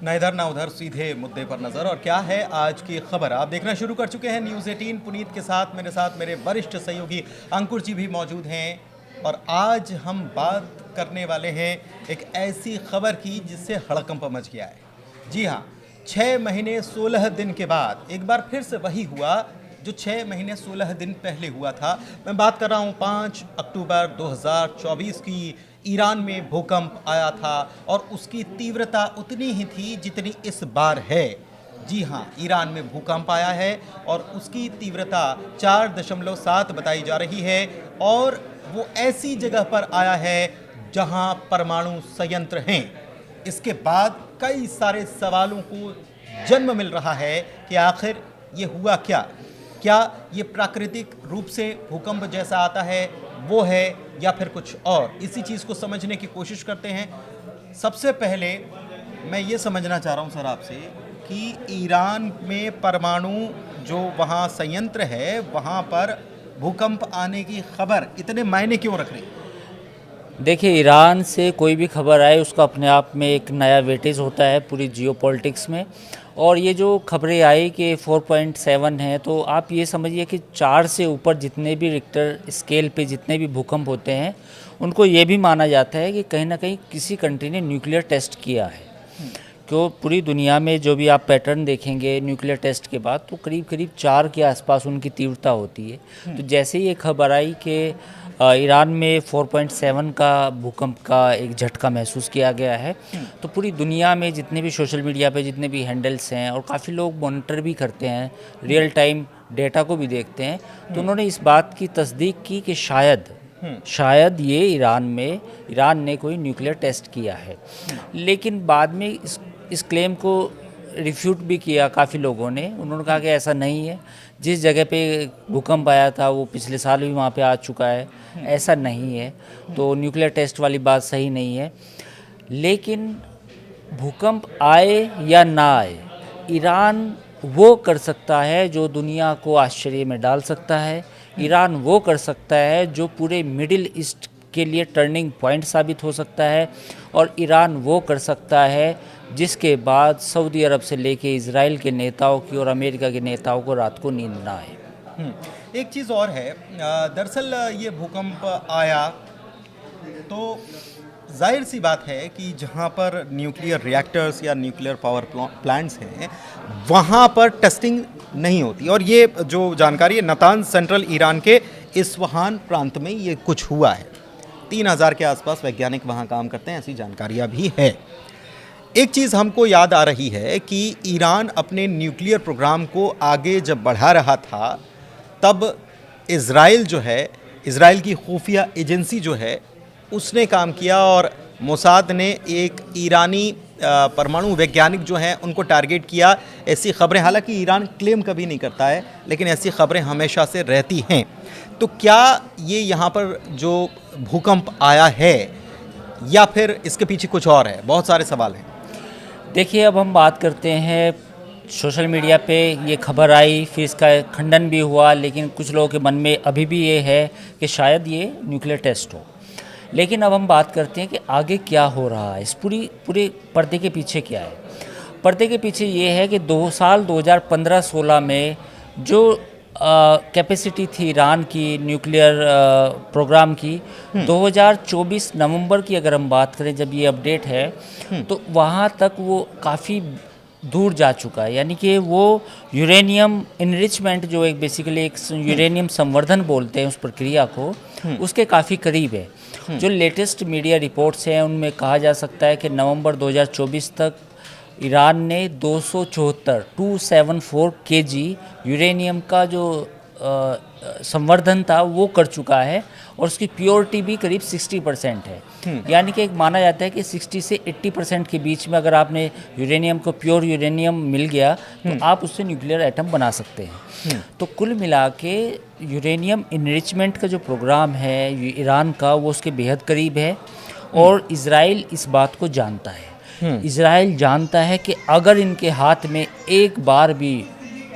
ना इधर ना उधर, सीधे मुद्दे पर नजर। और क्या है आज की खबर, आप देखना शुरू कर चुके हैं न्यूज़ 18 पुनीत के साथ। मेरे वरिष्ठ सहयोगी अंकुर जी भी मौजूद हैं। और आज हम बात करने वाले हैं एक ऐसी खबर की जिससे हड़कंप मच गया है। जी हाँ, 6 महीने 16 दिन के बाद एक बार फिर से वही हुआ जो 6 महीने 16 दिन पहले हुआ था। मैं बात कर रहा हूँ 5 अक्टूबर 2024 की। ईरान में भूकंप आया था और उसकी तीव्रता उतनी ही थी जितनी इस बार है। जी हाँ, ईरान में भूकंप आया है और उसकी तीव्रता 4.7 बताई जा रही है। और वो ऐसी जगह पर आया है जहां परमाणु संयंत्र हैं। इसके बाद कई सारे सवालों को जन्म मिल रहा है कि आखिर ये हुआ क्या। क्या ये प्राकृतिक रूप से भूकंप जैसा आता है वो है या फिर कुछ और। इसी चीज़ को समझने की कोशिश करते हैं। सबसे पहले मैं ये समझना चाह रहा हूँ सर आपसे कि ईरान में परमाणु जो वहाँ संयंत्र है वहाँ पर भूकंप आने की खबर इतने मायने क्यों रख रही है। देखिए, ईरान से कोई भी खबर आए उसका अपने आप में एक नया वेटेज होता है पूरी जियोपॉलिटिक्स में। और ये जो खबरें आई कि 4.7 है, तो आप ये समझिए कि 4 से ऊपर जितने भी रिक्टर स्केल पे जितने भी भूकंप होते हैं उनको ये भी माना जाता है कि कहीं ना कहीं किसी कंट्री ने न्यूक्लियर टेस्ट किया है। क्यों पूरी दुनिया में जो भी आप पैटर्न देखेंगे न्यूक्लियर टेस्ट के बाद तो करीब करीब 4 के आसपास उनकी तीव्रता होती है। तो जैसे ही ये खबर आई कि ईरान में 4.7 का भूकंप का एक झटका महसूस किया गया है, तो पूरी दुनिया में जितने भी सोशल मीडिया पे जितने भी हैंडल्स हैं और काफ़ी लोग मॉनिटर भी करते हैं, रियल टाइम डेटा को भी देखते हैं, तो उन्होंने इस बात की तस्दीक की कि शायद ये ईरान ने कोई न्यूक्लियर टेस्ट किया है। लेकिन बाद में इस क्लेम को रिफ्यूट भी किया काफ़ी लोगों ने। उन्होंने कहा कि ऐसा नहीं है, जिस जगह पे भूकंप आया था वो पिछले साल भी वहाँ पे आ चुका है, ऐसा नहीं है, तो न्यूक्लियर टेस्ट वाली बात सही नहीं है। लेकिन भूकंप आए या ना आए, ईरान वो कर सकता है जो दुनिया को आश्चर्य में डाल सकता है। ईरान वो कर सकता है जो पूरे मिडिल ईस्ट के लिए टर्निंग पॉइंट साबित हो सकता है। और ईरान वो कर सकता है जिसके बाद सऊदी अरब से लेके इजराइल के नेताओं की और अमेरिका के नेताओं को रात को नींद ना आए। एक चीज़ और है, दरअसल ये भूकंप आया तो जाहिर सी बात है कि जहाँ पर न्यूक्लियर रिएक्टर्स या न्यूक्लियर पावर प्लांट्स हैं वहाँ पर टेस्टिंग नहीं होती। और ये जो जानकारी है, नातांज सेंट्रल ईरान के इस्फहान प्रांत में ये कुछ हुआ है। 3000 के आसपास वैज्ञानिक वहाँ काम करते हैं, ऐसी जानकारियाँ भी है। एक चीज़ हमको याद आ रही है कि ईरान अपने न्यूक्लियर प्रोग्राम को आगे जब बढ़ा रहा था तब इज़राइल जो है, इज़राइल की खुफिया एजेंसी जो है उसने काम किया और मोसाद ने एक ईरानी परमाणु वैज्ञानिक जो हैं उनको टारगेट किया। ऐसी खबरें, हालांकि ईरान क्लेम कभी नहीं करता है, लेकिन ऐसी खबरें हमेशा से रहती हैं। तो क्या ये यहाँ पर जो भूकंप आया है या फिर इसके पीछे कुछ और है? बहुत सारे सवाल हैं। देखिए, अब हम बात करते हैं, सोशल मीडिया पे ये खबर आई, फिर इसका खंडन भी हुआ, लेकिन कुछ लोगों के मन में अभी भी ये है कि शायद ये न्यूक्लियर टेस्ट हो। लेकिन अब हम बात करते हैं कि आगे क्या हो रहा है, इस पूरे पर्दे के पीछे क्या है। पर्दे के पीछे ये है कि 2015-16 में जो कैपेसिटी थी ईरान की न्यूक्लियर प्रोग्राम की, 2024 नवंबर की अगर हम बात करें जब ये अपडेट है, तो वहाँ तक वो काफ़ी दूर जा चुका है। यानी कि वो यूरेनियम इनरिचमेंट जो एक बेसिकली एक यूरेनियम संवर्धन बोलते हैं उस प्रक्रिया को, उसके काफ़ी करीब है। जो लेटेस्ट मीडिया रिपोर्ट्स हैं उनमें कहा जा सकता है कि नवंबर 2024 तक ईरान ने 274 केजी यूरेनियम का जो संवर्धन था वो कर चुका है और उसकी प्योरिटी भी करीब 60% है। यानी कि एक माना जाता है कि 60 से 80% के बीच में अगर आपने यूरेनियम को प्योर यूरेनियम मिल गया तो आप उससे न्यूक्लियर एटम बना सकते हैं। तो कुल मिला के यूरेनियम इनरिचमेंट का जो प्रोग्राम है ईरान का, वो उसके बेहद करीब है और इजराइल इस बात को जानता है। इजराइल जानता है कि अगर इनके हाथ में एक बार भी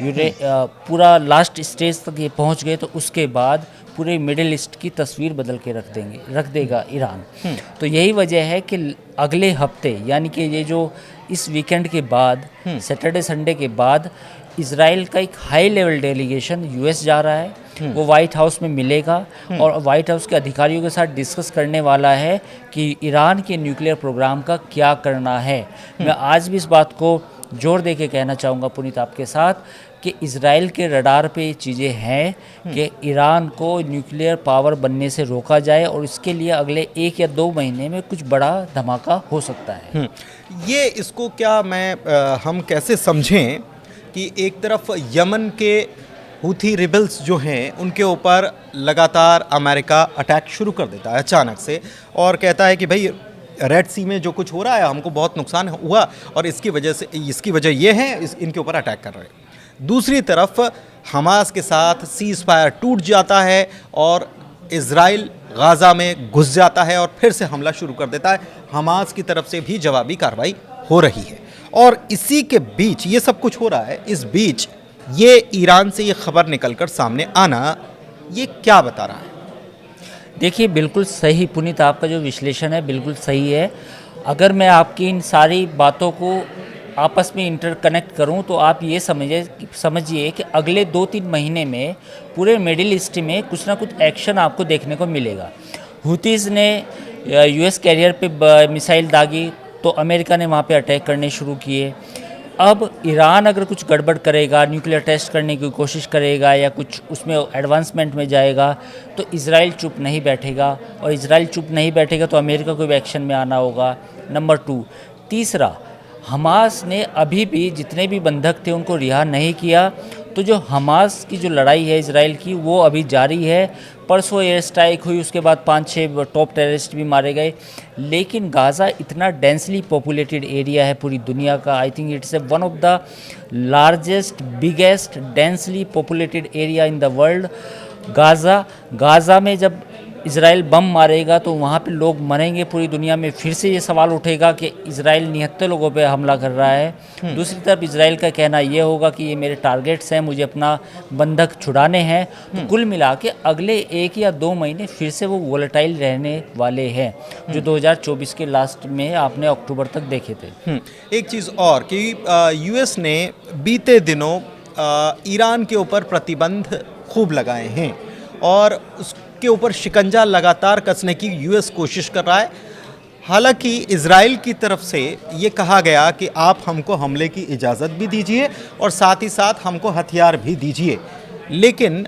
पूरा लास्ट स्टेज तक ये पहुंच गए तो उसके बाद पूरे मिडिल ईस्ट की तस्वीर बदल के रख देगा ईरान। तो यही वजह है कि अगले हफ्ते, यानी कि ये जो इस वीकेंड के बाद, सैटरडे संडे के बाद, इजराइल का एक हाई लेवल डेलीगेशन यूएस जा रहा है। वो वाइट हाउस में मिलेगा और वाइट हाउस के अधिकारियों के साथ डिस्कस करने वाला है कि ईरान के न्यूक्लियर प्रोग्राम का क्या करना है। मैं आज भी इस बात को जोर दे के कहना चाहूँगा पुनीत आपके साथ कि इजराइल के रडार पे ये चीज़ें हैं कि ईरान को न्यूक्लियर पावर बनने से रोका जाए और इसके लिए अगले 1 या 2 महीने में कुछ बड़ा धमाका हो सकता है। ये इसको क्या हम कैसे समझें कि एक तरफ यमन के हूथी रिबल्स जो हैं उनके ऊपर लगातार अमेरिका अटैक शुरू कर देता है अचानक से और कहता है कि भाई रेड सी में जो कुछ हो रहा है हमको बहुत नुकसान हुआ और इसकी वजह ये है इनके ऊपर अटैक कर रहे हैं। दूसरी तरफ हमास के साथ सीज़ फायर टूट जाता है और इजराइल गाज़ा में घुस जाता है और फिर से हमला शुरू कर देता है। हमास की तरफ से भी जवाबी कार्रवाई हो रही है और इसी के बीच ये सब कुछ हो रहा है। इस बीच ये ईरान से ये खबर निकलकर सामने आना ये क्या बता रहा है? देखिए, बिल्कुल सही पुनीत, आपका जो विश्लेषण है बिल्कुल सही है। अगर मैं आपकी इन सारी बातों को आपस में इंटरकनेक्ट करूं तो आप ये समझिए कि अगले 2-3 महीने में पूरे मिडिल ईस्ट में कुछ ना कुछ एक्शन आपको देखने को मिलेगा। हुतीज़ ने यूएस कैरियर पे मिसाइल दागी तो अमेरिका ने वहाँ पे अटैक करने शुरू किए। अब ईरान अगर कुछ गड़बड़ करेगा, न्यूक्लियर टेस्ट करने की कोशिश करेगा या कुछ उसमें एडवांसमेंट में जाएगा तो इजराइल चुप नहीं बैठेगा और इजराइल चुप नहीं बैठेगा तो अमेरिका को भी एक्शन में आना होगा। नंबर 2, तीसरा, हमास ने अभी भी जितने भी बंधक थे उनको रिहा नहीं किया, तो जो हमास की जो लड़ाई है इजराइल की वो अभी जारी है। परसों एयर स्ट्राइक हुई, उसके बाद 5-6 टॉप टेररिस्ट भी मारे गए। लेकिन गाज़ा इतना डेंसली पॉपुलेटेड एरिया है पूरी दुनिया का, I think it's one of the largest biggest densely populated area in the world. Gaza में जब इजराइल बम मारेगा तो वहाँ पे लोग मरेंगे पूरी दुनिया में। फिर से ये सवाल उठेगा कि इजराइल निहत्थे लोगों पे हमला कर रहा है। दूसरी तरफ इजराइल का कहना ये होगा कि ये मेरे टारगेट्स हैं, मुझे अपना बंधक छुड़ाने हैं। तो कुल मिला के अगले 1 या 2 महीने फिर से वो वोलेटाइल रहने वाले हैं जो 2024 के लास्ट में आपने अक्टूबर तक देखे थे। एक चीज़ और कि यूएस ने बीते दिनों ईरान के ऊपर प्रतिबंध खूब लगाए हैं और उसके ऊपर शिकंजा लगातार कसने की यूएस कोशिश कर रहा है। हालांकि इजराइल की तरफ से ये कहा गया कि आप हमको हमले की इजाज़त भी दीजिए और साथ ही साथ हमको हथियार भी दीजिए, लेकिन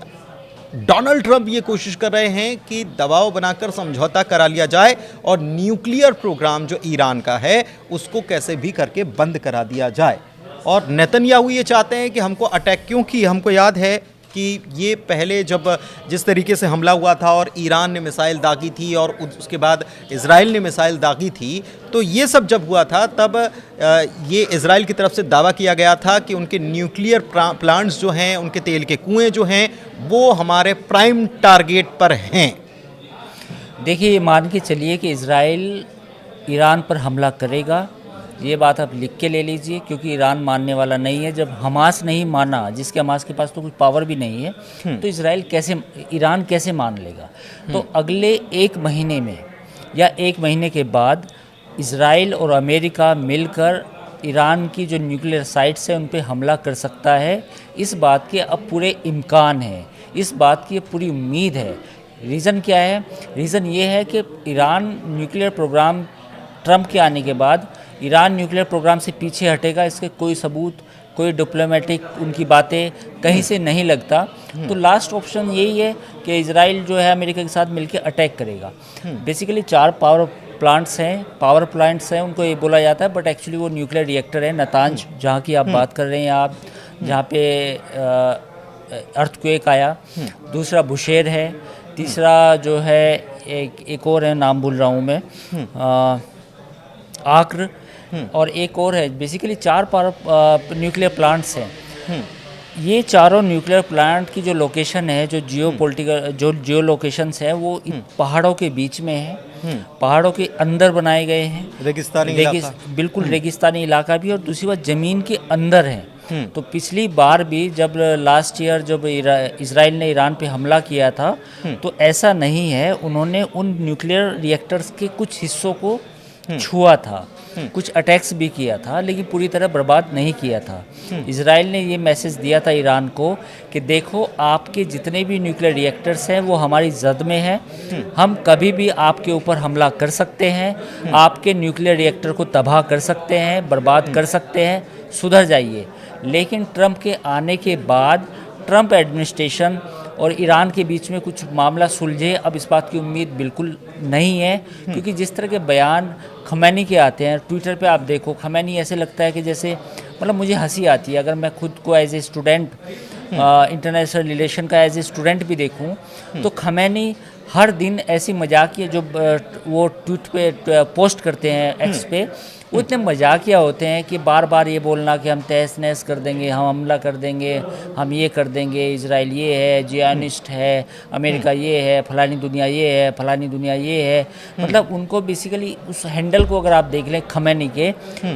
डोनाल्ड ट्रंप ये कोशिश कर रहे हैं कि दबाव बनाकर समझौता करा लिया जाए और न्यूक्लियर प्रोग्राम जो ईरान का है उसको कैसे भी करके बंद करा दिया जाए। और नेतन्याहू ये चाहते हैं कि हमको अटैक, क्योंकि हमको याद है कि ये पहले जब जिस तरीके से हमला हुआ था और ईरान ने मिसाइल दागी थी और उसके बाद इजराइल ने मिसाइल दागी थी, तो ये सब जब हुआ था तब ये इजराइल की तरफ से दावा किया गया था कि उनके न्यूक्लियर प्लांट्स जो हैं, उनके तेल के कुएं जो हैं, वो हमारे प्राइम टारगेट पर हैं। देखिए, ये मान के चलिए कि इजराइल ईरान पर हमला करेगा, ये बात आप लिख के ले लीजिए, क्योंकि ईरान मानने वाला नहीं है। जब हमास नहीं माना, जिसके हमास के पास तो कुछ पावर भी नहीं है, तो ईरान कैसे मान लेगा? तो अगले 1 महीने में या 1 महीने के बाद इजराइल और अमेरिका मिलकर ईरान की जो न्यूक्लियर साइट्स है उन पे हमला कर सकता है। इस बात के अब पूरे इम्कान है, इस बात की पूरी उम्मीद है। रीज़न क्या है? रीज़न ये है कि ईरान न्यूक्लियर प्रोग्राम, ट्रंप के आने के बाद ईरान न्यूक्लियर प्रोग्राम से पीछे हटेगा, इसके कोई सबूत, कोई डिप्लोमेटिक उनकी बातें कहीं से नहीं लगता। तो लास्ट ऑप्शन यही है कि इजराइल जो है अमेरिका के साथ मिलकर अटैक करेगा। बेसिकली 4 पावर प्लांट्स हैं, उनको ये बोला जाता है, बट एक्चुअली वो न्यूक्लियर रिएक्टर है। नतांज, जहाँ की आप बात कर रहे हैं आप, जहाँ पे अर्थक्वेक आया। दूसरा बुशेर है। तीसरा जो है एक और है, नाम भूल रहा हूँ मैं, आक्र, और एक और है। बेसिकली 4 न्यूक्लियर प्लांट्स हैं। ये चारों न्यूक्लियर प्लांट की जो लोकेशन है, जो जियो लोकेशंस है, वो पहाड़ों के बीच में है, पहाड़ों के अंदर बनाए गए हैं। बिल्कुल रेगिस्तानी इलाका भी, और दूसरी बात ज़मीन के अंदर है। तो पिछली बार भी जब लास्ट ईयर जब इजराइल ने ईरान पे हमला किया था, तो ऐसा नहीं है, उन्होंने उन न्यूक्लियर रिएक्टर्स के कुछ हिस्सों को छुआ था। कुछ अटैक्स भी किया था, लेकिन पूरी तरह बर्बाद नहीं किया था। इजराइल ने ये मैसेज दिया था ईरान को कि देखो, आपके जितने भी न्यूक्लियर रिएक्टर्स हैं वो हमारी जद में हैं, हम कभी भी आपके ऊपर हमला कर सकते हैं, आपके न्यूक्लियर रिएक्टर को तबाह कर सकते हैं, बर्बाद कर सकते हैं, सुधर जाइए। लेकिन ट्रंप के आने के बाद ट्रंप एडमिनिस्ट्रेशन और ईरान के बीच में कुछ मामला सुलझे, अब इस बात की उम्मीद बिल्कुल नहीं है, क्योंकि जिस तरह के बयान खमैनी के आते हैं ट्विटर पे, आप देखो खमैनी ऐसे लगता है कि जैसे, मतलब मुझे हंसी आती है अगर मैं खुद को as a student international relation का एज ए स्टूडेंट भी देखूं, तो खमैनी हर दिन ऐसी मजाकिया जो वो ट्वीट पे पोस्ट करते हैं एक्स पे, वो इतने मजाकिया होते हैं कि बार बार ये बोलना कि हम तहस नहस कर देंगे, हम हमला कर देंगे, हम ये कर देंगे, इजराइल ये है, जियानिस्ट है, अमेरिका ये है, फलानी दुनिया ये है, फलानी दुनिया ये है। मतलब उनको बेसिकली उस हैंडल को अगर आप देख लें खमैनी के,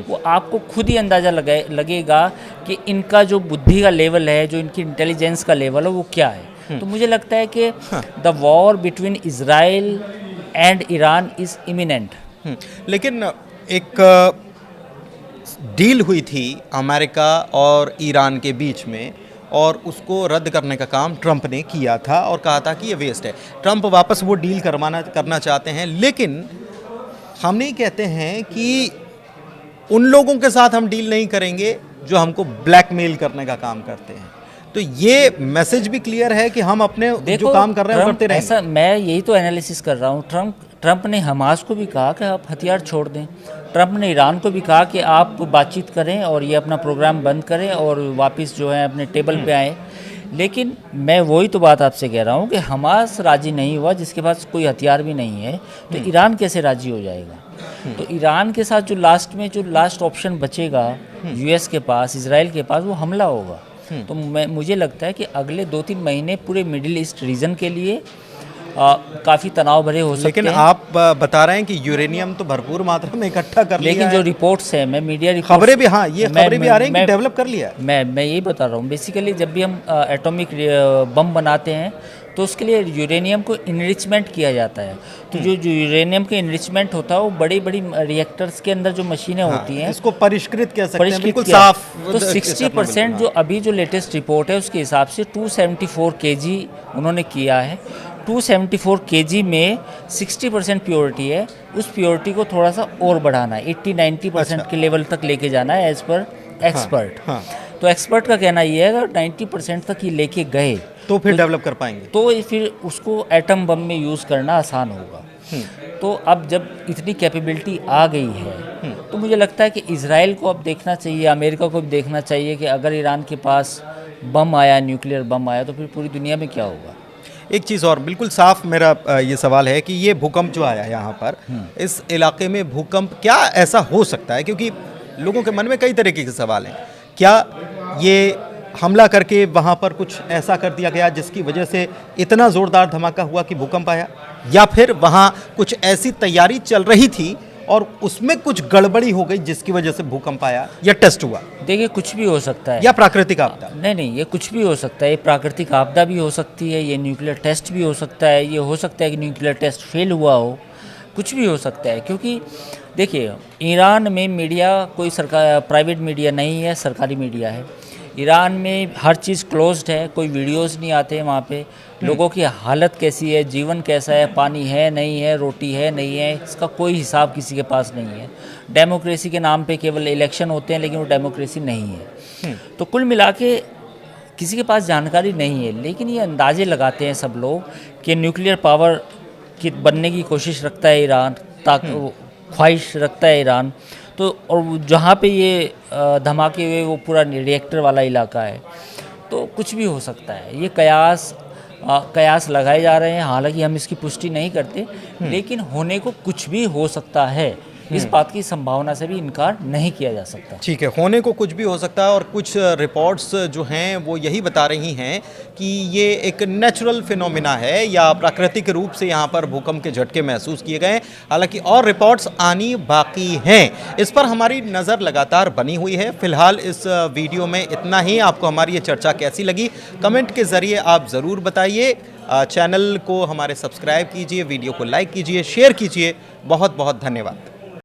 वो आपको खुद ही अंदाज़ा लगेगा कि इनका जो बुद्धि का लेवल है, जो इनकी इंटेलिजेंस का लेवल है, वो क्या है। तो मुझे लगता है कि the war between Israel and Iran is imminent. लेकिन एक डील हुई थी अमेरिका और ईरान के बीच में, और उसको रद्द करने का काम ट्रंप ने किया था और कहा था कि ये वेस्ट है। ट्रंप वापस वो डील करना चाहते हैं, लेकिन हम नहीं कहते हैं कि उन लोगों के साथ हम डील नहीं करेंगे जो हमको ब्लैकमेल करने का काम करते हैं। तो ये मैसेज भी क्लियर है कि हम अपने जो काम कर रहे हैं वो करते रहेंगे। ऐसा मैं यही तो एनालिसिस कर रहा हूँ। ट्रंप ने हमास को भी कहा कि आप हथियार छोड़ दें। ट्रंप ने ईरान को भी कहा कि आप बातचीत करें और ये अपना प्रोग्राम बंद करें और वापस जो है अपने टेबल पे आएँ। लेकिन मैं वही तो बात आपसे कह रहा हूँ कि हमास राजी नहीं हुआ, जिसके पास कोई हथियार भी नहीं है, तो ईरान कैसे राजी हो जाएगा। तो ईरान के साथ जो लास्ट ऑप्शन बचेगा यूएस के पास, इजराइल के पास, वो हमला होगा। तो मुझे लगता है कि अगले 2-3 महीने पूरे मिडिल ईस्ट रीजन के लिए काफ़ी तनाव भरे हो सकते हैं। लेकिन आप बता रहे हैं कि यूरेनियम तो भरपूर मात्रा में इकट्ठा कर लिया है। लेकिन जो रिपोर्ट्स हैं, मैं मीडिया रिपोर्ट्स, खबरें भी, हाँ ये खबरें भी आ रही हैं कि डेवलप कर लिया है। मैं यही बता रहा हूँ। बेसिकली जब भी हम एटॉमिक बम बनाते हैं तो उसके लिए यूरेनियम को इनरिचमेंट किया जाता है। तो जो यूरेनियम का इनरिचमेंट होता है वो बड़ी बड़ी रिएक्टर्स के अंदर जो मशीनें होती हैं, इसको परिष्कृत कह सकते हैं, बिल्कुल साफ। तो 60% जो अभी जो लेटेस्ट रिपोर्ट है उसके हिसाब से 274 kg उन्होंने किया है। 274 kg में 60% प्योरिटी है। उस प्योरिटी को थोड़ा सा और बढ़ाना है, 80-90% के लेवल तक लेके जाना है एज पर एक्सपर्ट। तो एक्सपर्ट का कहना ये है अगर 90% तक ये लेके गए तो फिर डेवलप कर पाएंगे, तो फिर उसको एटम बम में यूज़ करना आसान होगा। तो अब जब इतनी कैपेबिलिटी आ गई है तो मुझे लगता है कि इजराइल को अब देखना चाहिए, अमेरिका को भी देखना चाहिए कि अगर ईरान के पास बम आया, न्यूक्लियर बम आया, तो फिर पूरी दुनिया में क्या होगा। एक चीज़ और बिल्कुल साफ मेरा ये सवाल है कि ये भूकंप जो आया यहाँ पर, इस इलाके में भूकंप क्या ऐसा हो सकता है, क्योंकि लोगों के मन में कई तरीके के सवाल हैं। क्या ये हमला करके वहाँ पर कुछ ऐसा कर दिया गया जिसकी वजह से इतना ज़ोरदार धमाका हुआ कि भूकंप आया, या फिर वहाँ कुछ ऐसी तैयारी चल रही थी और उसमें कुछ गड़बड़ी हो गई जिसकी वजह से भूकंप आया, या टेस्ट हुआ? देखिए, कुछ भी हो सकता है। या प्राकृतिक आपदा? नहीं, ये कुछ भी हो सकता है। ये प्राकृतिक आपदा भी हो सकती है, ये न्यूक्लियर टेस्ट भी हो सकता है, ये हो सकता है कि न्यूक्लियर टेस्ट फेल हुआ हो, कुछ भी हो सकता है। क्योंकि देखिए, ईरान में मीडिया कोई प्राइवेट मीडिया नहीं है, सरकारी मीडिया है। ईरान में हर चीज़ क्लोज्ड है, कोई वीडियोस नहीं आते हैं वहाँ पे। लोगों की हालत कैसी है, जीवन कैसा है, पानी है नहीं है, रोटी है नहीं है, इसका कोई हिसाब किसी के पास नहीं है। डेमोक्रेसी के नाम पे केवल इलेक्शन होते हैं, लेकिन वो डेमोक्रेसी नहीं है। तो कुल मिला के किसी के पास जानकारी नहीं है, लेकिन ये अंदाजे लगाते हैं सब लोग कि न्यूक्लियर पावर की बनने की कोशिश रखता है ईरान, ख्वाहिश रखता है ईरान। तो और जहाँ पे ये धमाके हुए वो पूरा रिएक्टर वाला इलाका है, तो कुछ भी हो सकता है। ये कयास लगाए जा रहे हैं, हालांकि हम इसकी पुष्टि नहीं करते, लेकिन होने को कुछ भी हो सकता है। इस बात की संभावना से भी इनकार नहीं किया जा सकता। ठीक है, होने को कुछ भी हो सकता है। और कुछ रिपोर्ट्स जो हैं वो यही बता रही हैं कि ये एक नेचुरल फिनोमिना है या प्राकृतिक रूप से यहाँ पर भूकंप के झटके महसूस किए गए हैं। हालांकि और रिपोर्ट्स आनी बाकी हैं, इस पर हमारी नज़र लगातार बनी हुई है। फिलहाल इस वीडियो में इतना ही। आपको हमारी ये चर्चा कैसी लगी, कमेंट के ज़रिए आप ज़रूर बताइए। चैनल को हमारे सब्सक्राइब कीजिए, वीडियो को लाइक कीजिए, शेयर कीजिए। बहुत बहुत धन्यवाद।